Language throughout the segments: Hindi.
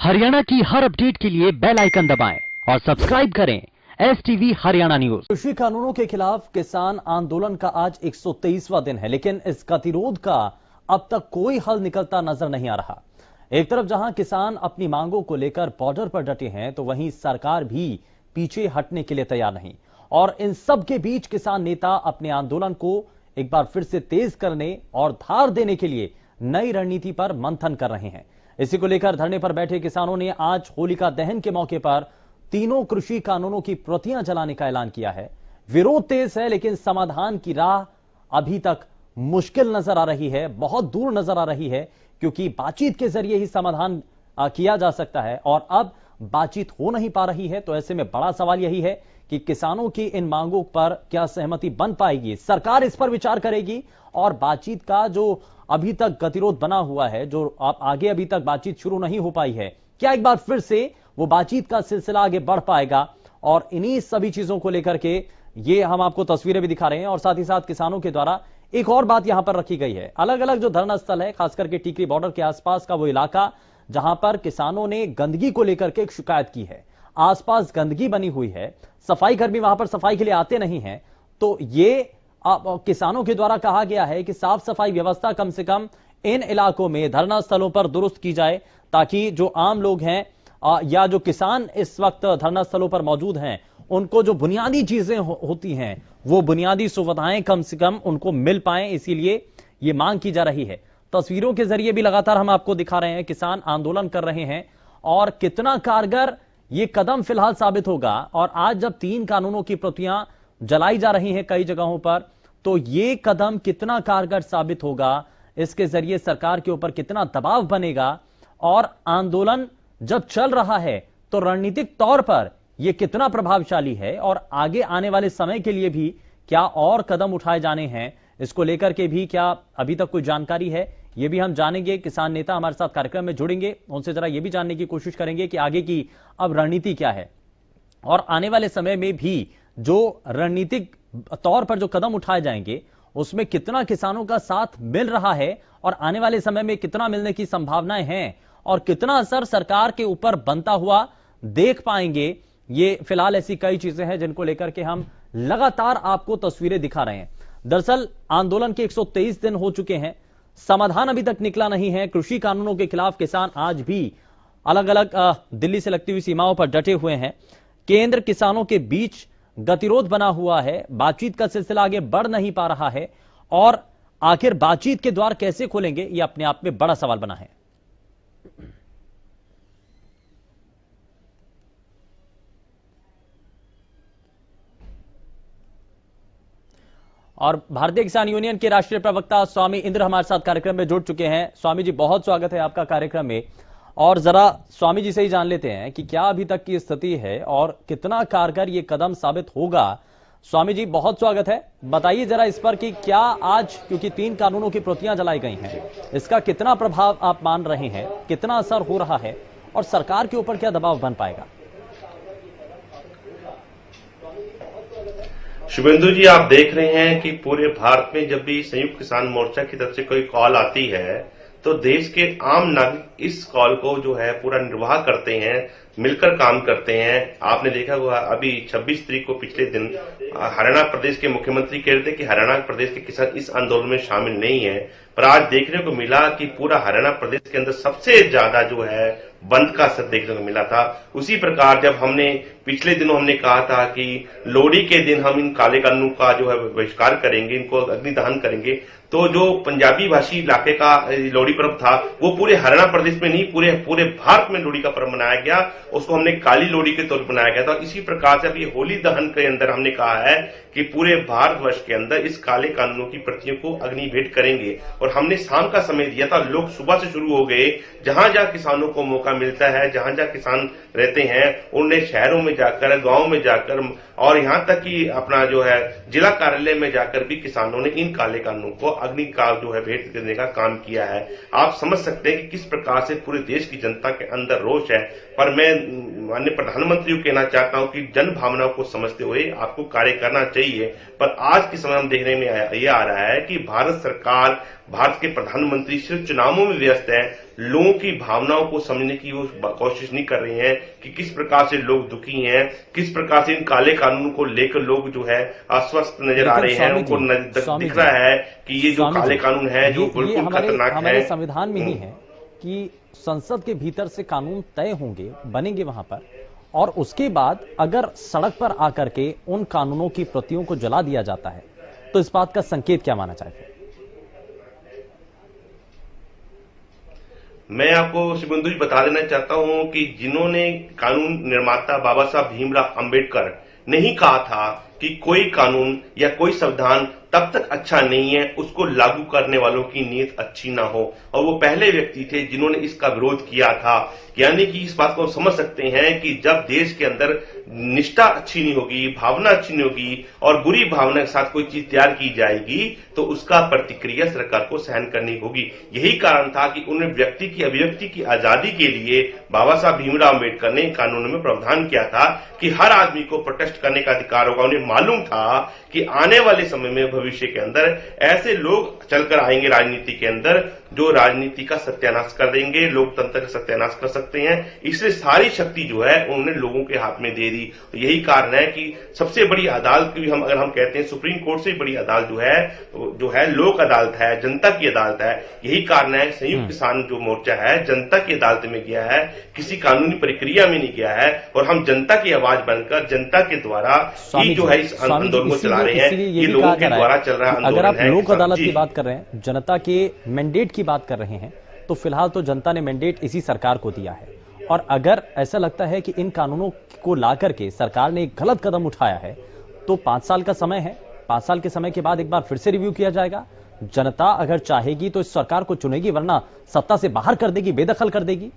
हरियाणा की हर अपडेट के लिए बेल आइकन दबाएं और सब्सक्राइब करें STV हरियाणा न्यूज। कृषि कानूनों के खिलाफ किसान आंदोलन का आज 123वां दिन है, लेकिन इस गतिरोध का अब तक कोई हल निकलता नजर नहीं आ रहा। एक तरफ जहां किसान अपनी मांगों को लेकर बॉर्डर पर डटे हैं, तो वहीं सरकार भी पीछे हटने के लिए तैयार नहीं। और इन सब के बीच किसान नेता अपने आंदोलन को एक बार फिर से तेज करने और धार देने के लिए नई रणनीति पर मंथन कर रहे हैं। इसी को लेकर धरने पर बैठे किसानों ने आज होलिका दहन के मौके पर तीनों कृषि कानूनों की प्रतियां जलाने का ऐलान किया है। विरोध तेज है, लेकिन समाधान की राह अभी तक मुश्किल नजर आ रही है, बहुत दूर नजर आ रही है, क्योंकि बातचीत के जरिए ही समाधान किया जा सकता है और अब बातचीत हो नहीं पा रही है। तो ऐसे में बड़ा सवाल यही है कि किसानों की इन मांगों पर क्या सहमति बन पाएगी, सरकार इस पर विचार करेगी और बातचीत का जो अभी तक गतिरोध बना हुआ है, जो आगे अभी तक बातचीत शुरू नहीं हो पाई है, क्या एक बार फिर से वो बातचीत का सिलसिला आगे बढ़ पाएगा। और इन्हीं सभी चीजों को लेकर के ये हम आपको तस्वीरें भी दिखा रहे हैं और साथ ही साथ किसानों के द्वारा एक और बात यहां पर रखी गई है। अलग अलग जो धरना स्थल है, खासकर के टीकरी बॉर्डर के आसपास का वो इलाका जहां पर किसानों ने गंदगी को लेकर के एक शिकायत की है। आसपास गंदगी बनी हुई है, सफाई कर्मी वहां पर सफाई के लिए आते नहीं है। तो ये किसानों के द्वारा कहा गया है कि साफ सफाई व्यवस्था कम से कम इन इलाकों में धरना स्थलों पर दुरुस्त की जाए, ताकि जो आम लोग हैं या जो किसान इस वक्त धरना स्थलों पर मौजूद हैं, उनको जो बुनियादी चीजें होती हैं, वो बुनियादी सुविधाएं कम से कम उनको मिल पाएं। इसीलिए ये मांग की जा रही है। तस्वीरों के जरिए भी लगातार हम आपको दिखा रहे हैं, किसान आंदोलन कर रहे हैं और कितना कारगर ये कदम फिलहाल साबित होगा। और आज जब 3 कानूनों की प्रतियां जलाई जा रही हैं कई जगहों पर, तो ये कदम कितना कारगर साबित होगा, इसके जरिए सरकार के ऊपर कितना दबाव बनेगा और आंदोलन जब चल रहा है तो रणनीतिक तौर पर यह कितना प्रभावशाली है और आगे आने वाले समय के लिए भी क्या और कदम उठाए जाने हैं, इसको लेकर के भी क्या अभी तक कोई जानकारी है, यह भी हम जानेंगे। किसान नेता हमारे साथ कार्यक्रम में जुड़ेंगे, उनसे जरा यह भी जानने की कोशिश करेंगे कि आगे की अब रणनीति क्या है और आने वाले समय में भी जो रणनीतिक तौर पर जो कदम उठाए जाएंगे उसमें कितना किसानों का साथ मिल रहा है और आने वाले समय में कितना मिलने की संभावनाएं हैं और कितना असर सरकार के ऊपर बनता हुआ देख पाएंगे। ये फिलहाल ऐसी कई चीजें हैं जिनको लेकर के हम लगातार आपको तस्वीरें दिखा रहे हैं। दरअसल आंदोलन के 123 दिन हो चुके हैं, समाधान अभी तक निकला नहीं है। कृषि कानूनों के खिलाफ किसान आज भी अलग अलग दिल्ली से लगती हुई सीमाओं पर डटे हुए हैं। केंद्र किसानों के बीच गतिरोध बना हुआ है, बातचीत का सिलसिला आगे बढ़ नहीं पा रहा है और आखिर बातचीत के द्वार कैसे खोलेंगे, यह अपने आप में बड़ा सवाल बना है। और भारतीय किसान यूनियन के राष्ट्रीय प्रवक्ता स्वामी इंद्र हमारे साथ कार्यक्रम में जुड़ चुके हैं। स्वामी जी, बहुत स्वागत है आपका कार्यक्रम में। और जरा स्वामी जी से ही जान लेते हैं कि क्या अभी तक की स्थिति है और कितना कारगर ये कदम साबित होगा। स्वामी जी, बहुत स्वागत है। बताइए जरा इस पर कि क्या आज, क्योंकि 3 कानूनों की प्रतियां जलाई गई हैं, इसका कितना प्रभाव आप मान रहे हैं, कितना असर हो रहा है और सरकार के ऊपर क्या दबाव बन पाएगा। शुभेंदु जी, आप देख रहे हैं कि पूरे भारत में जब भी संयुक्त किसान मोर्चा की तरफ से कोई कॉल आती है तो देश के आम नागरिक इस कॉल को जो है पूरा निर्वाह करते हैं, मिलकर काम करते हैं। आपने देखा होगा अभी 26 तारीख को पिछले दिन हरियाणा प्रदेश के मुख्यमंत्री कह रहे थे कि हरियाणा प्रदेश के किसान इस आंदोलन में शामिल नहीं है, पर आज देखने को मिला कि पूरा हरियाणा प्रदेश के अंदर सबसे ज्यादा जो है बंद का असर देखने को मिला था। उसी प्रकार जब हमने पिछले दिनों हमने कहा था कि लोहड़ी के दिन हम इन काले कानून का जो है बहिष्कार करेंगे, इनको अग्निदहन करेंगे, तो जो पंजाबी भाषी इलाके का लोहड़ी पर्व था वो पूरे हरियाणा प्रदेश में नहीं पूरे भारत में लोहड़ी का पर्व मनाया गया, उसको हमने काली लोहड़ी के तौर पर मनाया गया था। इसी प्रकार से अब ये होली दहन के अंदर हमने कहा है कि पूरे भारतवर्ष के अंदर इस काले कानूनों की प्रतियों को अग्नि भेंट करेंगे। और हमने शाम का समय दिया था, लोग सुबह से शुरू हो गए। जहां जहां किसानों को मौका मिलता है, जहां जहां किसान रहते हैं, उन्हें शहरों में जाकर, गांव में जाकर और यहां तक कि अपना जो है जिला कार्यालय में जाकर भी किसानों ने इन काले कानूनों को अग्नि का जो है भेंट करने का काम किया है। आप समझ सकते हैं कि किस प्रकार से पूरे देश की जनता के अंदर रोष है। पर मैं माननीय प्रधानमंत्री को कहना चाहता हूं कि जन भावनाओं को समझते हुए आपको कार्य करना चाहिए। पर आज के समय हम देखने में यह आ रहा है कि भारत सरकार, भारत के प्रधानमंत्री सिर्फ चुनावों में व्यस्त है, लोगों की भावनाओं को समझने की वो कोशिश नहीं कर रहे हैं कि किस प्रकार से लोग दुखी हैं, किस प्रकार से इन काले कानून को लेकर लोग जो है अस्वस्थ नजर आ रहे हैं। उनको दिख रहा है कि ये जो काले कानून है जो बिल्कुल खतरनाक है। हमारे संविधान में ही है कि संसद के भीतर से कानून तय होंगे, बनेंगे वहां पर, और उसके बाद अगर सड़क पर आकर के उन कानूनों की प्रतियों को जला दिया जाता है तो इस बात का संकेत क्या माना चाहते हैं? मैं आपको शुभेंदु जी बता देना चाहता हूं कि जिन्होंने कानून निर्माता बाबा साहब भीमराव अंबेडकर ने ही कहा था कि कोई कानून या कोई संविधान तब तक अच्छा नहीं है उसको लागू करने वालों की नीयत अच्छी ना हो, और वो पहले व्यक्ति थे जिन्होंने इसका विरोध किया था। यानी कि इस बात को हम समझ सकते हैं कि जब देश के अंदर निष्ठा अच्छी नहीं होगी, भावना अच्छी नहीं होगी और बुरी भावना के साथ कोई चीज तैयार की जाएगी तो उसका प्रतिक्रिया सरकार को सहन करनी होगी। यही कारण था कि उन्हें व्यक्ति की अभिव्यक्ति की आजादी के लिए बाबा साहब भीमराव अंबेडकर ने कानून में प्रावधान किया था कि हर आदमी को प्रोटेस्ट करने का अधिकार होगा। उन्हें मालूम था कि आने वाले समय में भविष्य के अंदर ऐसे लोग चलकर आएंगे राजनीति के अंदर जो राजनीति का सत्यानाश कर देंगे, लोकतंत्र का सत्यानाश कर सकते हैं। इसलिए सारी शक्ति जो है उन्होंने लोगों के हाथ में दे दी। यही कारण है कि सबसे बड़ी अदालत की अगर हम कहते हैं सुप्रीम कोर्ट से बड़ी अदालत जो है लोक अदालत है, जनता की अदालत है। यही कारण है संयुक्त किसान जो मोर्चा है जनता की अदालत में गया है, किसी कानूनी प्रक्रिया में नहीं गया है, और हम जनता की आवाज बनकर जनता के द्वारा ही जो है इस आंदोलन को चला रहे हैं। ये लोगों के द्वारा चल रहा आंदोलन है। अगर आप लोक अदालत की बात कर रहे हैं, जनता के मैंडेट की बात कर रहे हैं, तो फिलहाल तो जनता ने मैंडेट इसी सरकार को दिया है, और अगर ऐसा लगता है कि इन कानूनों को लाकर के सरकार ने एक गलत कदम उठाया है तो 5 साल का समय है, 5 साल के समय के बाद एक बार फिर से रिव्यू किया जाएगा। जनता अगर चाहेगी तो इस सरकार को चुनेगी, वरना सत्ता से बाहर कर देगी, बेदखल कर देगी।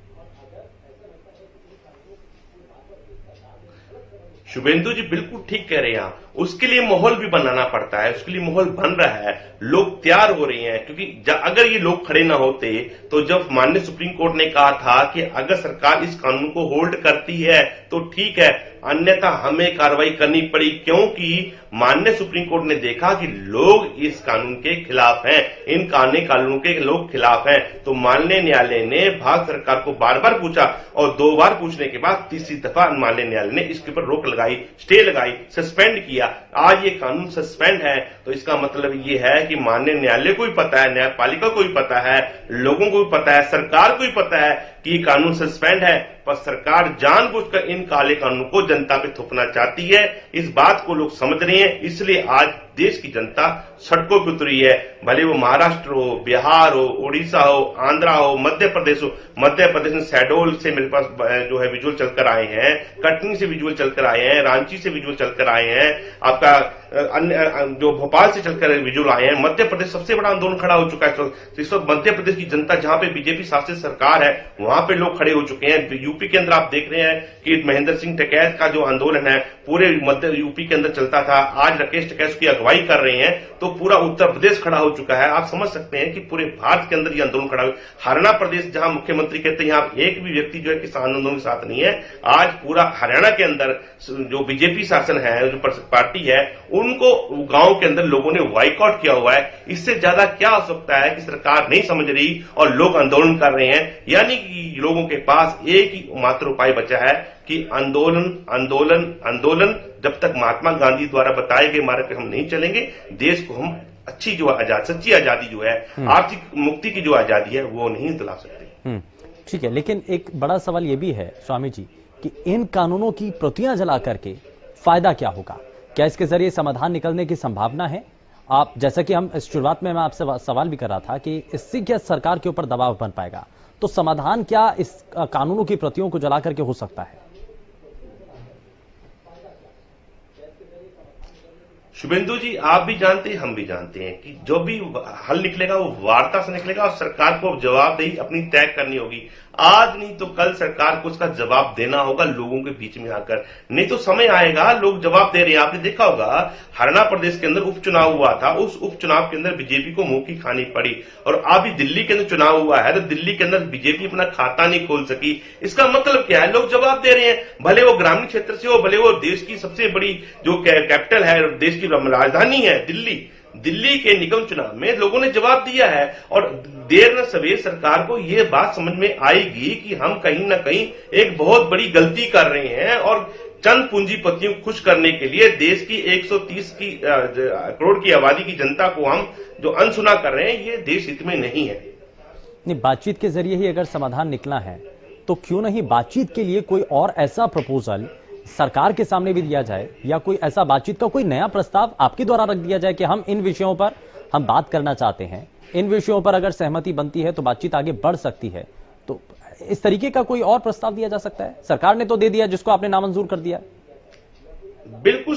शुभेंदु जी बिल्कुल ठीक कह रहे हैं आप। उसके लिए माहौल भी बनाना पड़ता है, उसके लिए माहौल बन रहा है, लोग तैयार हो रहे हैं। क्योंकि अगर ये लोग खड़े ना होते तो जब माननीय सुप्रीम कोर्ट ने कहा था कि अगर सरकार इस कानून को होल्ड करती है तो ठीक है, अन्यथा हमें कार्रवाई करनी पड़ी, क्योंकि माननीय सुप्रीम कोर्ट ने देखा कि लोग इस कानून के खिलाफ हैं, इन कानूनों के लोग खिलाफ हैं। तो माननीय न्यायालय ने भारत सरकार को बार बार पूछा और 2 बार पूछने के बाद तीसरी दफा माननीय न्यायालय ने इसके ऊपर रोक लगाई, स्टे लगाई, सस्पेंड किया। आज ये कानून सस्पेंड है तो इसका मतलब ये है कि माननीय न्यायालय को भी पता है, न्यायपालिका को भी पता है, लोगों को भी पता है, सरकार को भी पता है कि ये कानून सस्पेंड है, पर सरकार जानबूझकर इन काले कानूनों को जनता पे थोपना चाहती है। इस बात को लोग समझ रहे हैं, इसलिए आज देश की जनता सड़कों पर उतरी है। भले वो महाराष्ट्र हो, बिहार हो, उड़ीसा हो, आंध्रा हो, मध्य प्रदेश हो। मध्य प्रदेश में शहडोल से मेरे पास जो है विजुअल चलकर आए हैं, कटनी से विजुअल चलकर आए हैं, रांची से विजुअल चलकर आए हैं, आपका अन्य जो भोपाल से चलकर विजुअल आए हैं। मध्य प्रदेश सबसे बड़ा आंदोलन खड़ा हो चुका है। इस वक्त मध्य प्रदेश की जनता, जहां पे बीजेपी शासित सरकार है, वहां पे लोग खड़े हो चुके हैं। यूपी के अंदर आप देख रहे हैं कि महेंद्र सिंह टिकैत का जो आंदोलन है पूरे मध्य यूपी के अंदर चलता था, आज राकेश टिकैत की अगुवाई कर रहे हैं, तो पूरा उत्तर प्रदेश खड़ा हो चुका है। आप समझ सकते हैं कि पूरे भारत के अंदर ये आंदोलन खड़ा हो। हरियाणा प्रदेश, जहां मुख्यमंत्री कहते हैं यहाँ एक भी व्यक्ति जो है किसान आंदोलन के साथ नहीं है, आज पूरा हरियाणा के अंदर जो बीजेपी शासन है, जो पार्टी है, उनको गांव के अंदर लोगों ने बाइकआउट किया हुआ है। इससे ज्यादा क्या हो सकता है कि सरकार नहीं समझ रही और लोग आंदोलन कर रहे हैं। यानी कि लोगों के पास एक ही मात्र उपाय बचा है कि आंदोलन, आंदोलन, आंदोलन। जब तक महात्मा गांधी द्वारा बताए गए मार्ग पे हम नहीं चलेंगे, देश को हम अच्छी जो सच्ची आजादी जो है, आर्थिक मुक्ति की जो आजादी है, वो नहीं दिला सकते। ठीक है, लेकिन एक बड़ा सवाल यह भी है स्वामी जी कि इन कानूनों की प्रतियां जला करके फायदा क्या होगा? क्या इसके जरिए समाधान निकलने की संभावना है? आप, जैसा कि हम शुरुआत में मैं आपसे सवाल भी कर रहा था कि इससे क्या सरकार के ऊपर दबाव बन पाएगा, तो समाधान क्या इस कानूनों की प्रतियों को जला करके हो सकता है? शुभेंदु जी, आप भी जानते हैं, हम भी जानते हैं कि जो भी हल निकलेगा वो वार्ता से निकलेगा और सरकार को जवाबदेही अपनी तय करनी होगी। आज नहीं तो कल सरकार को उसका जवाब देना होगा लोगों के बीच में आकर, नहीं तो समय आएगा लोग जवाब दे रहे हैं। आपने देखा होगा हरियाणा प्रदेश के अंदर उपचुनाव हुआ था, उस उपचुनाव के अंदर बीजेपी को मुंह की खानी पड़ी, और अभी दिल्ली के अंदर चुनाव हुआ है तो दिल्ली के अंदर बीजेपी अपना खाता नहीं खोल सकी। इसका मतलब क्या है? लोग जवाब दे रहे हैं, भले वो ग्रामीण क्षेत्र से हो, भले वो देश की सबसे बड़ी जो कैपिटल है, देश की राजधानी है दिल्ली, दिल्ली के निगम चुनाव में लोगों ने जवाब दिया है और देर न सवेर सरकार को यह बात समझ में आएगी कि हम कहीं ना कहीं एक बहुत बड़ी गलती कर रहे हैं और चंद पूंजीपतियों को खुश करने के लिए देश की 130 करोड़ की आबादी की जनता को हम जो अनसुना कर रहे हैं, ये देश हित में नहीं है। नहीं, बातचीत के जरिए ही अगर समाधान निकला है तो क्यों नहीं बातचीत के लिए कोई और ऐसा प्रपोजल सरकार के सामने भी दिया जाए, या कोई ऐसा बातचीत का कोई नया प्रस्ताव आपके द्वारा रख दिया जाए कि हम इन विषयों पर हम बात करना चाहते हैं, इन विषयों पर अगर सहमति बनती है तो बातचीत आगे बढ़ सकती है। तो इस तरीके का कोई और प्रस्ताव दिया जा सकता है? सरकार ने तो दे दिया जिसको आपने नामंजूर कर दिया। बिल्कुल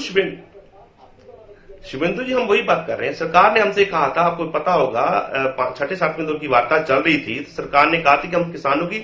शिवेंदु जी, हम वही बात कर रहे हैं। सरकार ने हमसे कहा था, आपको पता होगा, 6-7वें दौर की वार्ता चल रही थी, तो सरकार ने कहा था कि हम किसानों की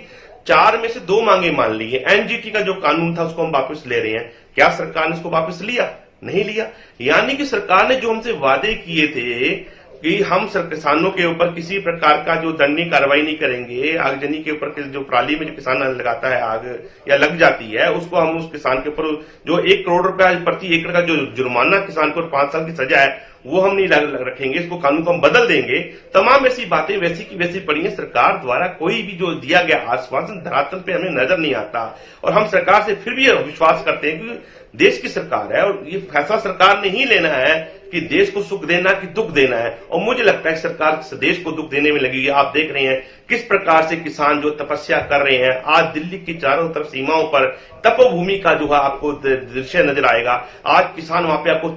4 में से 2 मांगे मान ली है। एनजीटी का जो कानून था उसको हम वापस ले रहे हैं। क्या सरकार ने उसको वापस लिया? नहीं लिया। यानी कि सरकार ने जो हमसे वादे किए थे कि हम किसानों के ऊपर किसी प्रकार का जो दंडनीय कार्रवाई नहीं करेंगे, आगजनी के ऊपर जो पराली में जो किसान लगाता है आग या लग जाती है, उसको हम उस किसान के ऊपर जो 1 करोड़ रुपया प्रति एकड़ का जो जुर्माना किसान को 5 साल की सजा है वो हम नहीं रखेंगे, इसको कानून को हम बदल देंगे। तमाम ऐसी बातें वैसी की वैसी पड़ी है। सरकार द्वारा कोई भी जो दिया गया आश्वासन धरातल पे हमें नजर नहीं आता और हम सरकार से फिर भी विश्वास करते हैं कि देश की सरकार है और ये फैसला सरकार ने ही लेना है कि देश को सुख देना कि दुख देना है। और मुझे लगता है सरकार देश को दुख देने में लगी है। आप देख रहे हैं किस प्रकार से किसान जो तपस्या कर रहे हैं। आज दिल्ली की चारों तरफ सीमाओं पर तपोभूमि का जो है आपको दृश्य नजर आएगा। आज किसान वहां पे आपको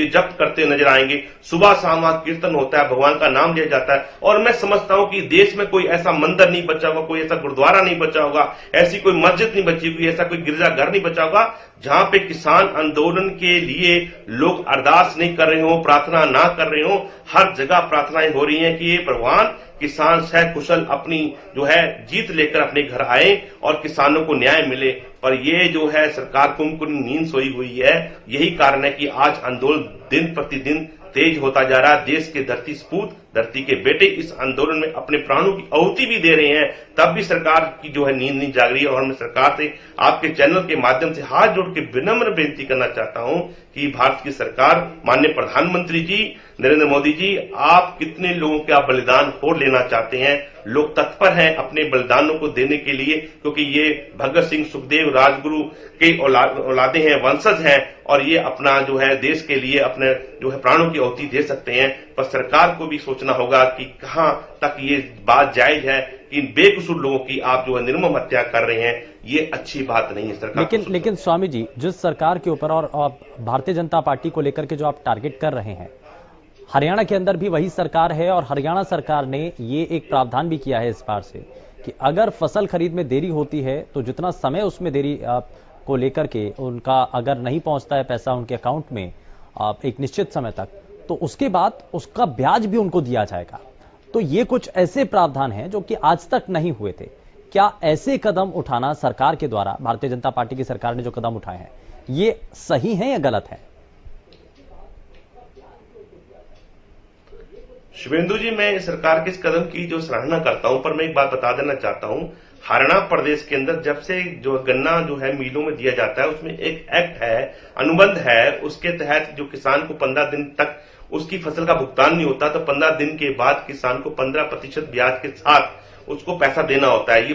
जप करते नजर आएंगे। सुबह शाम वहां कीर्तन होता है, भगवान का नाम लिया जाता है। और मैं समझता हूं कि देश में कोई ऐसा मंदिर नहीं बचा होगा, कोई ऐसा गुरुद्वारा नहीं बचा होगा, ऐसी कोई मस्जिद नहीं बची होगी, ऐसा कोई गिरजाघर नहीं बचा होगा जहां पे किसान आंदोलन के लिए लोग अरदास नहीं कर रहे हो, प्रार्थना ना कर रहे हो। हर जगह प्रार्थनाएं हो रही हैं कि ये भगवान किसान सह कुशल अपनी जो है जीत लेकर अपने घर आए और किसानों को न्याय मिले। पर ये जो है सरकार कुमकुम नींद सोई हुई है। यही कारण है कि आज आंदोलन दिन प्रतिदिन तेज होता जा रहा है। देश के धरती सपूत, धरती के बेटे इस आंदोलन में अपने प्राणों की आहुति भी दे रहे हैं, तब भी सरकार की जो है नींद नहीं जाग रही है। और मैं सरकार से आपके चैनल के माध्यम से हाथ जोड़ के विनम्र बेनती करना चाहता हूं कि भारत की सरकार, माननीय प्रधानमंत्री जी नरेंद्र मोदी जी, आप कितने लोगों का बलिदान और लेना चाहते हैं। लोग तत्पर हैं अपने बलिदानों को देने के लिए, क्योंकि ये भगत सिंह, सुखदेव, राजगुरु के औलादे हैं, वंशज हैं और ये अपना जो है देश के लिए अपने जो है प्राणों की आहुति दे सकते हैं। पर सरकार को भी सोचना होगा कि कहां तक ये बात जायज है कि इन बेकसूर लोगों की आप जो है निर्मम हत्या कर रहे हैं। ये अच्छी बात नहीं है सरकार। लेकिन स्वामी जी, जिस सरकार के ऊपर और भारतीय जनता पार्टी को लेकर के जो आप टारगेट कर रहे हैं, हरियाणा के अंदर भी वही सरकार है और हरियाणा सरकार ने ये एक प्रावधान भी किया है इस बार से कि अगर फसल खरीद में देरी होती है तो जितना समय उसमें देरी को लेकर के उनका अगर नहीं पहुंचता है पैसा उनके अकाउंट में एक निश्चित समय तक, तो उसके बाद उसका ब्याज भी उनको दिया जाएगा। तो ये कुछ ऐसे प्रावधान हैं जो कि आज तक नहीं हुए थे। क्या ऐसे कदम उठाना सरकार के द्वारा, भारतीय जनता पार्टी की सरकार ने जो कदम उठाए हैं, ये सही है या गलत है? शिवेंदु जी, मैं सरकार के इस कदम की जो सराहना करता हूं, पर मैं एक बात बता देना चाहता हूं। हरियाणा प्रदेश के अंदर जब से जो गन्ना जो है मिलों में दिया जाता है, उसमें एक एक्ट है, अनुबंध है, उसके तहत जो किसान को 15 दिन तक उसकी फसल का भुगतान नहीं होता, तो 15 दिन के बाद किसान को 15% ब्याज के साथ उसको पैसा देना होता है। ये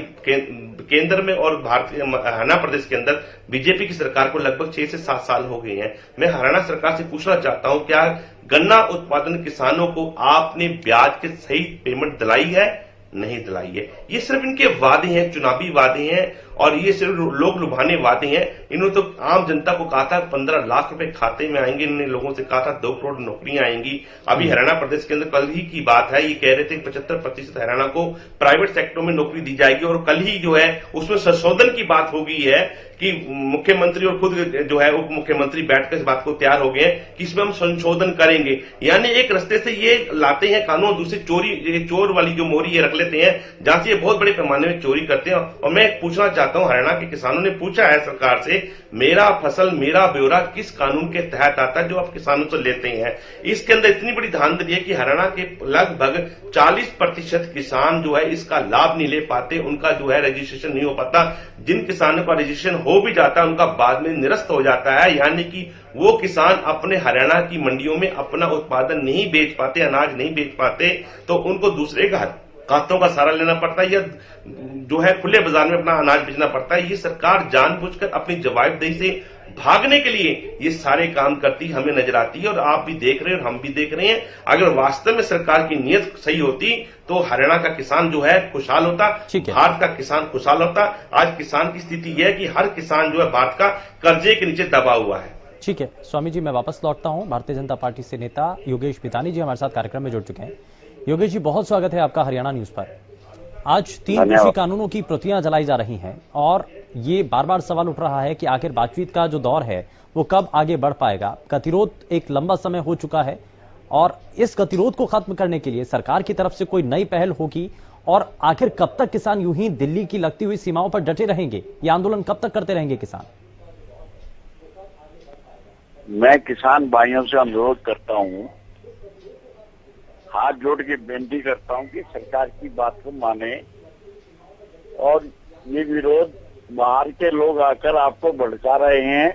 केंद्र में और हरियाणा प्रदेश के अंदर बीजेपी की सरकार को लगभग 6 से 7 साल हो गए हैं। मैं हरियाणा सरकार से पूछना चाहता हूं, क्या गन्ना उत्पादन किसानों को आपने ब्याज के सही पेमेंट दिलाई है? नहीं दिलाई है। ये सिर्फ इनके वादे हैं, चुनावी वादे हैं और ये सिर्फ लोग लुभाने वादे हैं। इन्होंने तो आम जनता को कहा था 15 लाख रुपए खाते में आएंगे, इन्होंने लोगों से कहा था 2 करोड़ नौकरियां आएंगी। अभी हरियाणा प्रदेश के अंदर कल ही की बात है, ये कह रहे थे 75% हरियाणा को प्राइवेट सेक्टर में नौकरी दी जाएगी और कल ही जो है उसमें संशोधन की बात हो गई है कि मुख्यमंत्री और खुद जो है उप मुख्यमंत्री बैठकर इस बात को तैयार हो गए हैं कि इसमें हम संशोधन करेंगे। यानी एक रास्ते से ये लाते हैं कानून, दूसरी चोरी, चोर वाली जो मोहरी ये रख लेते हैं, जहां से ये बहुत बड़े पैमाने में चोरी करते हैं। और मैं पूछना चाहता हूं, हरियाणा के किसानों ने पूछा है सरकार से, मेरा फसल मेरा ब्यौरा किस कानून के तहत आता है जो आप किसानों से लेते हैं। इसके अंदर इतनी बड़ी धांधली है कि हरियाणा के लगभग 40% किसान जो है इसका लाभ नहीं ले पाते, उनका जो है रजिस्ट्रेशन नहीं हो पाता। जिन किसानों का रजिस्ट्रेशन हो भी जाता है उनका बाद में निरस्त हो जाता है, यानी कि वो किसान अपने हरियाणा की मंडियों में अपना उत्पादन नहीं बेच पाते, अनाज नहीं बेच पाते, तो उनको दूसरे खातों का सहारा लेना पड़ता है या जो है खुले बाजार में अपना अनाज बेचना पड़ता है। ये सरकार जानबूझकर अपनी जवाबदेही से भागने के लिए ये सारे काम करती हमें नजर आती है, और आप भी देख रहे हैं और हम भी देख रहे हैं। अगर वास्तव में सरकार की नीयत सही होती तो हरियाणा का किसान जो है खुशहाल होता, भारत का किसान खुशहाल होता। आज किसान की स्थिति यह है कि हर किसान जो है भारत का कर्जे के नीचे दबा हुआ है। ठीक है स्वामी जी, मैं वापस लौटता हूं। भारतीय जनता पार्टी से नेता योगेश बितानी जी हमारे साथ कार्यक्रम में जुड़ चुके हैं। योगेश जी, बहुत स्वागत है आपका हरियाणा न्यूज पर। आज 3 कृषि कानूनों की प्रतियां जलाई जा रही हैं और ये बार बार सवाल उठ रहा है कि आखिर बातचीत का जो दौर है वो कब आगे बढ़ पाएगा। गतिरोध एक लंबा समय हो चुका है और इस गतिरोध को खत्म करने के लिए सरकार की तरफ से कोई नई पहल होगी, और आखिर कब तक किसान यूं ही दिल्ली की लगती हुई सीमाओं पर डटे रहेंगे? ये आंदोलन कब तक करते रहेंगे किसान? मैं किसान भाइयों से अनुरोध करता हूं, हाथ जोड़ के बेनती करता हूं कि सरकार की बात को माने, और ये विरोध बाहर के लोग आकर आपको भड़का रहे हैं,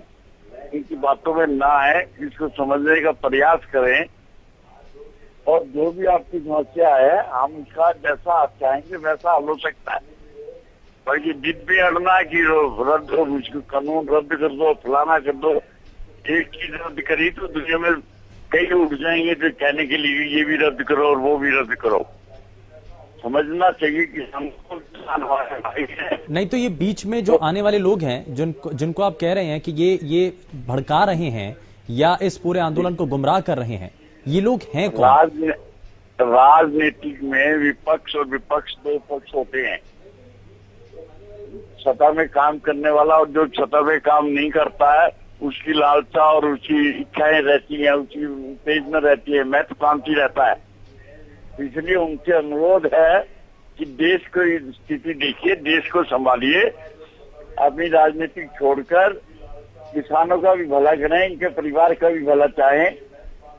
इनकी बातों में ना आए, इसको समझने का प्रयास करें, और जो भी आपकी समस्या है हम उसका जैसा आप चाहेंगे वैसा हल हो सकता है। पर ये जिद पे अड़ना है कि रद्द हो, मुझको कानून रद्द कर दो, फलाना कर दो, एक चीज रद्द करी तो दुनिया में कई उठ जाएंगे जो कहने के लिए ये भी रद्द करो और वो भी रद्द करो। समझना चाहिए कि हमको किसान हमारे भाई हैं। नहीं तो ये बीच में जो आने वाले लोग हैं जिनको आप कह रहे हैं कि ये भड़का रहे हैं या इस पूरे आंदोलन को गुमराह कर रहे हैं, ये लोग हैं कौन? राजनीतिक में विपक्ष और विपक्ष दो पक्ष होते हैं। सत्ता में काम करने वाला और जो सत्ता में काम नहीं करता है उसकी लालसा और उसकी इच्छाएं रहती हैं, उसकी तेज में रहती है, महत्वाकांक्षी रहता है। इसलिए उनसे अनुरोध है कि देश को स्थिति देखिए, देश को संभालिए, अपनी राजनीति छोड़कर किसानों का भी भला करें, इनके परिवार का भी भला चाहें।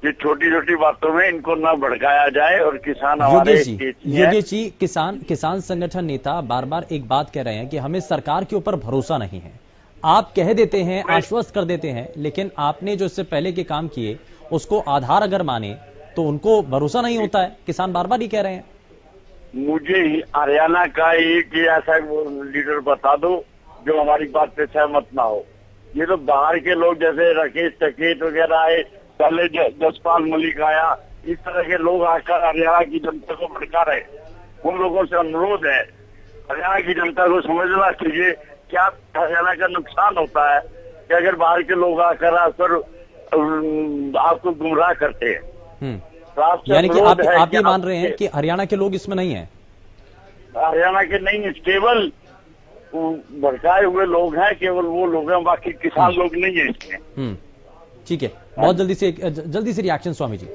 ये छोटी छोटी बातों में इनको न भड़काया जाए, और किसान हमारे योगेश जी, किसान संगठन नेता बार बार एक बात कह रहे हैं कि हमें सरकार के ऊपर भरोसा नहीं है। आप कह देते हैं, आश्वस्त कर देते हैं, लेकिन आपने जो इससे पहले के काम किए उसको आधार अगर माने तो उनको भरोसा नहीं होता है। किसान बार बार ही कह रहे हैं। मुझे हरियाणा का एक ऐसा लीडर बता दो जो हमारी बात पे सहमत ना हो। ये तो बाहर के लोग जैसे राकेश टकेत वगैरह आए, पहले जसपाल मलिक आया, इस तरह के लोग आकर हरियाणा की जनता को भड़का रहे। उन लोगों से अनुरोध है, हरियाणा की जनता को समझना चाहिए क्या हरियाणा का नुकसान होता है कि अगर बाहर के लोग आकर आपको गुमराह करते हैं। तो यानी कि आप ये मान रहे हैं कि हरियाणा के लोग इसमें नहीं है? हरियाणा के नहीं, केवल भड़काए हुए लोग हैं, केवल वो लोग हैं, बाकी किसान लोग नहीं है इसमें। ठीक है, बहुत जल्दी से रिएक्शन स्वामी जी।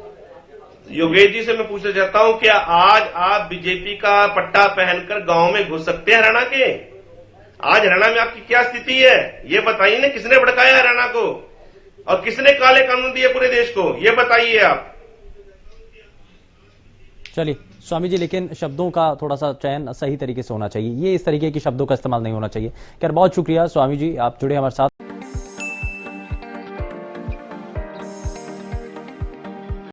योगेश जी से मैं पूछना चाहता हूं, क्या आज आप बीजेपी का पट्टा पहनकर गांव में घुस सकते हैं हरियाणा के? आज हरियाणा में आपकी क्या स्थिति है ये बताइए ना। किसने भड़काया हरियाणा को और किसने काले कानून दिए पूरे देश को, ये बताइए आप। चलिए स्वामी जी, लेकिन शब्दों का थोड़ा सा चयन सही तरीके से होना चाहिए, ये इस तरीके के शब्दों का इस्तेमाल नहीं होना चाहिए। खैर, बहुत शुक्रिया स्वामी जी, आप जुड़े हमारे साथ।